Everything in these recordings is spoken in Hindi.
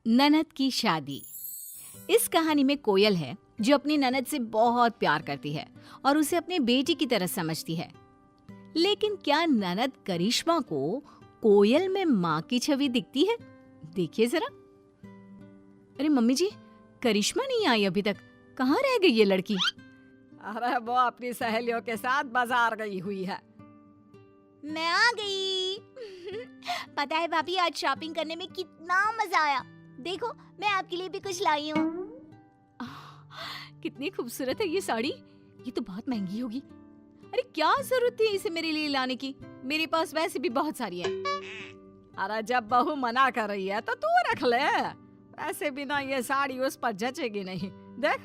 ननद की शादी। इस कहानी में कोयल है जो अपनी ननद से बहुत प्यार करती है और उसे अपनी बेटी की तरह समझती है। लेकिन क्या ननद करिश्मा को कोयल में माँ की छवि दिखती है? देखिए जरा। अरे मम्मी जी, करिश्मा नहीं आई अभी तक, कहाँ रह गई ये लड़की? अरे वो अपनी सहेलियों के साथ बाजार गई हुई है। मैं आ गई। पता है भाभी, आज शॉपिंग करने में कितना मजा आया। देखो, मैं आपके लिए भी कुछ लाई हूँ। कितनी खूबसूरत है ये साड़ी। ये तो बहुत महंगी होगी। अरे क्या जरूरत थी इसे मेरे लिए लाने की? मेरे पास वैसे भी बहुत सारी है। अरे जब बहू मना कर रही है तो तू रख ले। वैसे भी ना ये साड़ी उस पर जचेगी नहीं। देख,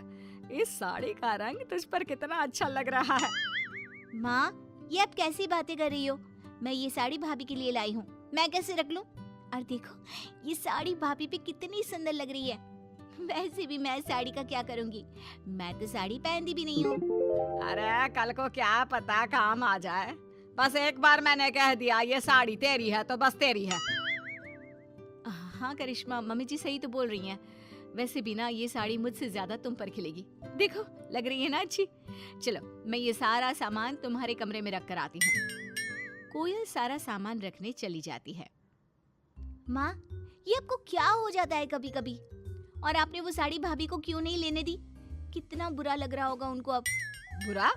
इस साड़ी का रंग तुझ पर कितना अच्छा लग रहा है। माँ, ये आप कैसी बातें कर रही हो? मैं ये साड़ी भाभी के लिए लाई हूँ, मैं कैसे रख लूँ? और देखो, ये साड़ी भाभी पे कितनी सुंदर लग रही है। वैसे भी मैं साड़ी का क्या करूँगी, मैं तो साड़ी पहनती भी नहीं हूँ। अरे कल को क्या पता काम आ जाए। बस एक बार मैंने कह दिया ये साड़ी तेरी है तो बस तेरी है। हाँ करिश्मा, मम्मी जी सही तो बोल रही हैं। वैसे भी ना ये साड़ी मुझसे ज्यादा तुम पर खिलेगी। देखो, लग रही है ना अच्छी। चलो, मैं ये सारा सामान तुम्हारे कमरे में रख कर आती हूँ। कोयल सारा सामान रखने चली जाती है। माँ, ये आपको क्या हो जाता है कभी कभी? और आपने वो साड़ी भाभी को क्यों नहीं लेने दी? कितना बुरा लग रहा होगा उनको अब। बुरा?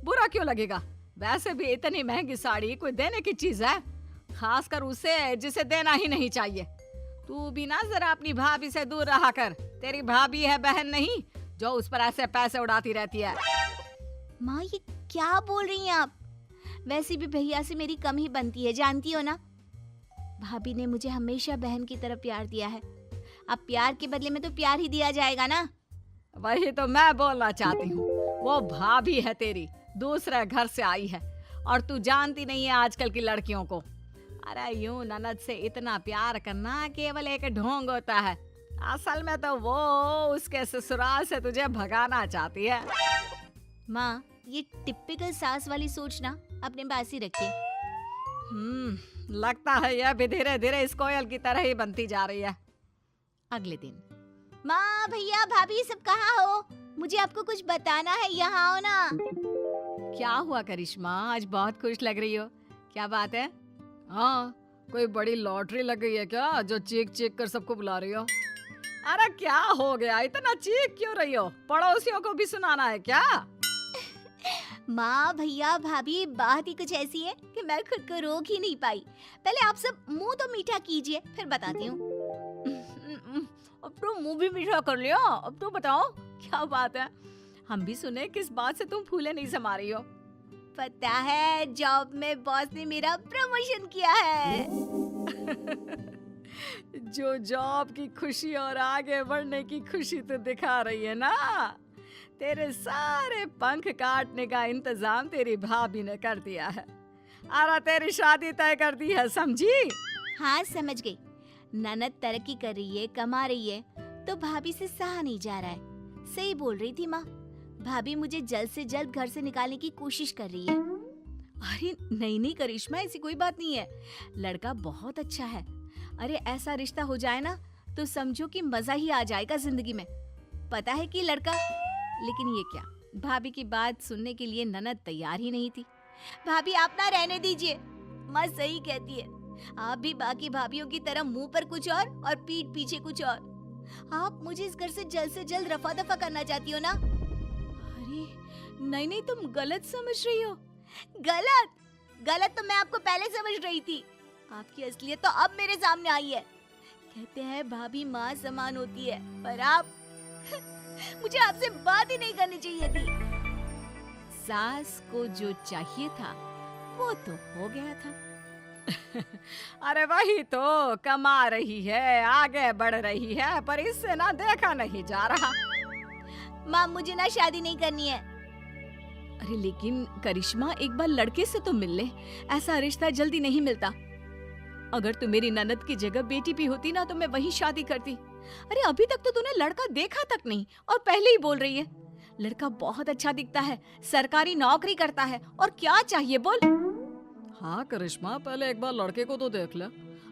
बुरा क्यों लगेगा? वैसे भी इतनी महंगी साड़ी कोई देने की चीज है, खासकर उसे जिसे देना ही नहीं चाहिए। तू भी ना जरा अपनी भाभी से दूर रहा कर। तेरी भाभी है, बहन नहीं, जो उस पर ऐसे पैसे उड़ाती रहती है। माँ, ये क्या बोल रही हैं आप? वैसे भी भैया से मेरी कम ही बनती है, जानती हो ना। भाभी ने मुझे हमेशा बहन की तरह प्यार दिया है। अब प्यार के बदले में तो प्यार ही दिया जाएगा ना। वही तो मैं बोलना चाहती हूँ। वो भाभी है तेरी, दूसरे घर से आई है, और तू जानती नहीं है आजकल की लड़कियों को। अरे यूं ननद से इतना प्यार करना केवल एक ढोंग होता है। असल में तो वो उसके ससुराल से तुझे भगाना चाहती है। माँ, ये टिपिकल सास वाली सोच ना अपने पास ही रखिए। लगता है यह भी धीरे धीरे इस कोयल की तरह ही बनती जा रही है। अगले दिन। माँ, भैया, भाभी, सब कहाँ हो? मुझे आपको कुछ बताना है, यहाँ आओ ना। क्या हुआ करिश्मा, आज बहुत खुश लग रही हो, क्या बात है? हाँ, कोई बड़ी लॉटरी लग गई है क्या जो चीख चीख कर सबको बुला रही हो? अरे क्या हो गया, इतना चीख क्यों रही हो? पड़ोसियों को भी सुनाना है क्या? माँ, भैया, भाभी, बात ही कुछ ऐसी है कि मैं खुद को रोक ही नहीं पाई। पहले आप सब मुंह तो मीठा कीजिए, फिर बताती हूँ। अब तो मुंह भी मीठा कर लिया। अब तो बताओ क्या बात है? हम भी सुने किस बात से तुम फूले नहीं समा रही हो। पता है, जॉब में बॉस ने मेरा प्रमोशन किया है। जो जॉब की खुशी और आगे बढ़ने की खुशी तो दिखा रही है ना, तेरे सारे पंख काटने का इंतजाम तेरी भाभी ने कर दिया है। अरे तेरी शादी तय कर दी है, समझी? हाँ, समझ गई। ननद तरक्की कर रही है, कमा रही है, तो भाभी से सहा नहीं जा रहा है। सही बोल रही थी माँ। भाभी मुझे जल्द से जल्द घर से निकालने की कोशिश कर रही है। अरे नहीं नहीं करिश्मा, ऐसी कोई बात नहीं है। लड़का बहुत अच्छा है। अरे ऐसा रिश्ता हो जाए ना तो समझो कि मजा ही आ जाएगा जिंदगी में। पता है कि लड़का, लेकिन ये क्या, भाभी की बात सुनने के लिए ननद तैयार ही नहीं थी। भाभी, आप ना रहने दीजिए। माँ सही कहती है, आप भी बाकी भाभीयों की तरह मुंह पर कुछ और पीठ पीछे कुछ और। आप मुझे इस घर से जल्द रफा दफा करना चाहती हो ना? अरे नहीं नहीं, तुम गलत समझ रही हो। गलत तो मैं आपको पहले समझ रही थी। आपकी असलियत तो अब मेरे सामने आई है। कहते हैं भाभी माँ समान होती है, पर आप मुझे आपसे बात ही नहीं करनी चाहिए थी। सास को जो चाहिए था वो तो हो गया था। अरे वही तो, कमा रही है, आगे बढ़ रही है, पर इससे ना देखा नहीं जा रहा। माँ, मुझे ना शादी नहीं करनी है। अरे लेकिन करिश्मा, एक बार लड़के से तो मिल ले, ऐसा रिश्ता जल्दी नहीं मिलता। अगर तू मेरी ननद की जगह बेटी भी होती ना तो मैं वही शादी करती। अरे अभी तक तो तूने लड़का देखा तक नहीं और पहले ही बोल रही है। लड़का बहुत अच्छा दिखता है, सरकारी नौकरी करता है, और क्या चाहिए बोल? हाँ करिश्मा, पहले एक बार लड़के को तो देख ले।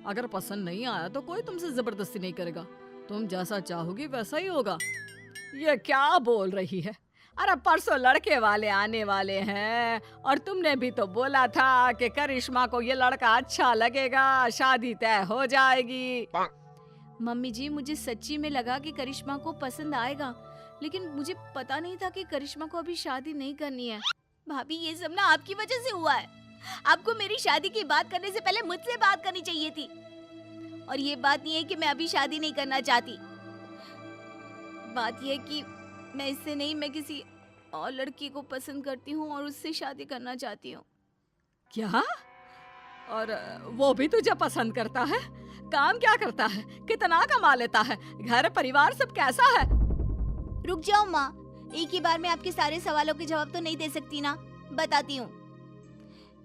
अगर पसंद नहीं आया तो कोई तुमसे जबरदस्ती नहीं करेगा। तुम जैसा चाहोगी वैसा ही होगा। ये क्या बोल रही है? अरे परसों लड़के वाले आने वाले हैं और तुमने भी तो बोला था कि करिश्मा को ये लड़का अच्छा लगेगा, शादी तय हो जाएगी। मम्मी जी, मुझे सच्ची में लगा कि करिश्मा को पसंद आएगा, लेकिन मुझे पता नहीं था कि करिश्मा को अभी शादी नहीं करनी है। भाभी ये सब ना आपकी वजह से हुआ है। आपको मेरी शादी की बात करने से पहले मुझसे बात करनी चाहिए थी। और ये बात नहीं है कि मैं अभी शादी नहीं करना चाहती। बात ये है कि मैं इससे नहीं, मैं किसी और लड़की को पसंद करती हूँ और उससे शादी करना चाहती हूँ। क्या? और वो भी तुझे पसंद करता है? काम क्या करता है? कितना कमा लेता है? घर परिवार सब कैसा है? रुक जाओ माँ, एक ही बार में आपके सारे सवालों के जवाब तो नहीं दे सकती ना। बताती हूँ।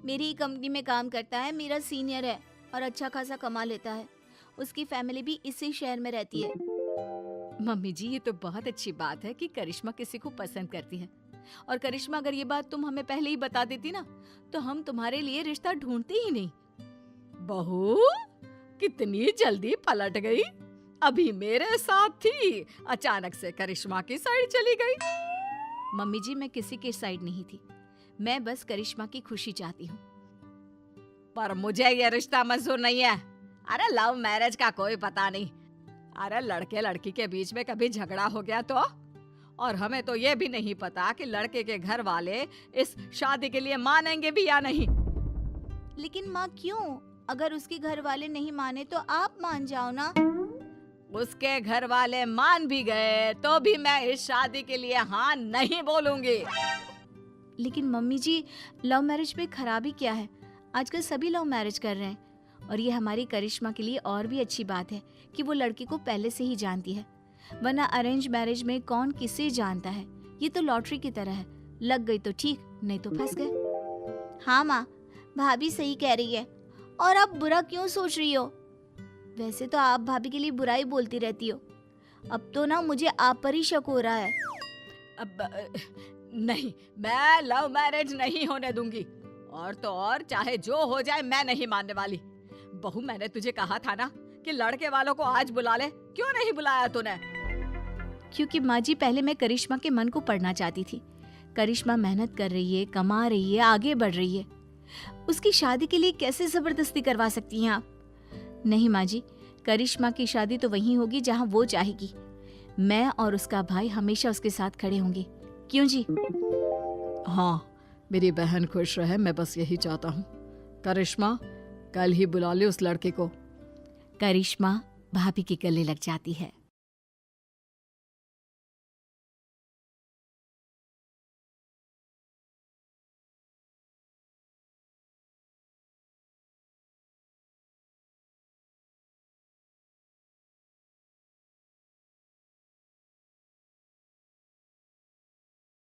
मेरी कंपनी में काम करता है, मेरा सीनियर है और अच्छा खासा कमा लेता है। उसकी फैमिली भी इसी शहर में रहती है। मम्मी जी, ये तो बहुत अच्छी बात है कि करिश्मा किसी को पसंद करती है। और करिश्मा, अगर ये बात तुम हमें पहले ही बता देती ना, तो हम तुम्हारे लिए रिश्ता ढूंढते ही नहीं। बहू कितनी जल्दी पलट गई। अभी मेरे साथ थी, अचानक से करिश्मा की साइड चली गई। मम्मी जी, मैं किसी की साइड नहीं थी, मैं बस करिश्मा की खुशी चाहती हूँ। पर मुझे ये रिश्ता मंजूर नहीं है। अरे लव मैरिज का कोई पता नहीं। अरे लड़के लड़की के बीच में कभी झगड़ा हो गया तो? और हमें तो ये भी नहीं पता कि लड़के के घर वाले इस शादी के लिए मानेंगे भी या नहीं। लेकिन माँ क्यों? अगर उसके घर वाले नहीं माने तो आप मान जाओ ना। उसके घर वाले मान भी गए तो भी मैं इस शादी के लिए हाँ नहीं बोलूंगी। लेकिन मम्मी जी, लव मैरिज में खराबी क्या है? आजकल सभी लव मैरिज कर रहे हैं। और ये हमारी करिश्मा के लिए और भी अच्छी बात है कि वो लड़की को पहले से ही जानती है, वरना अरेंज मैरिज में कौन किसे जानता है। ये तो लॉटरी की तरह है, लग गई तो ठीक, नहीं तो फंस गए। हाँ माँ, भाभी सही कह रही है। और आप बुरा क्यों सोच रही हो? वैसे तो आप भाभी के लिए बुराई बोलती रहती हो। अब तो ना मुझे आप पर ही शक हो रहा है। अब नहीं, मैं लव मैरिज नहीं होने दूंगी। और तो और चाहे जो हो जाए मैं नहीं मानने वाली। बहू, मैंने तुझे कहा था ना कि लड़के वालों को आज बुला ले। क्यों नहीं बुलाया तूने? क्योंकि माँ जी, पहले मैं करिश्मा के मन को पढ़ना चाहती थी। करिश्मा मेहनत कर रही है, कमा रही है, आगे बढ़ रही है। उसकी शादी के लिए कैसे जबरदस्ती करवा सकती हैं आप? नहीं माँ जी, करिश्मा की शादी तो वहीं होगी जहाँ वो चाहेगी। मैं और उसका भाई हमेशा उसके साथ खड़े होंगे। क्यों जी? हाँ, मेरी बहन खुश रहे, मैं बस यही चाहता हूँ। करिश्मा, कल ही बुला ले उस लड़के को। करिश्मा भाभी के गले लग जाती है।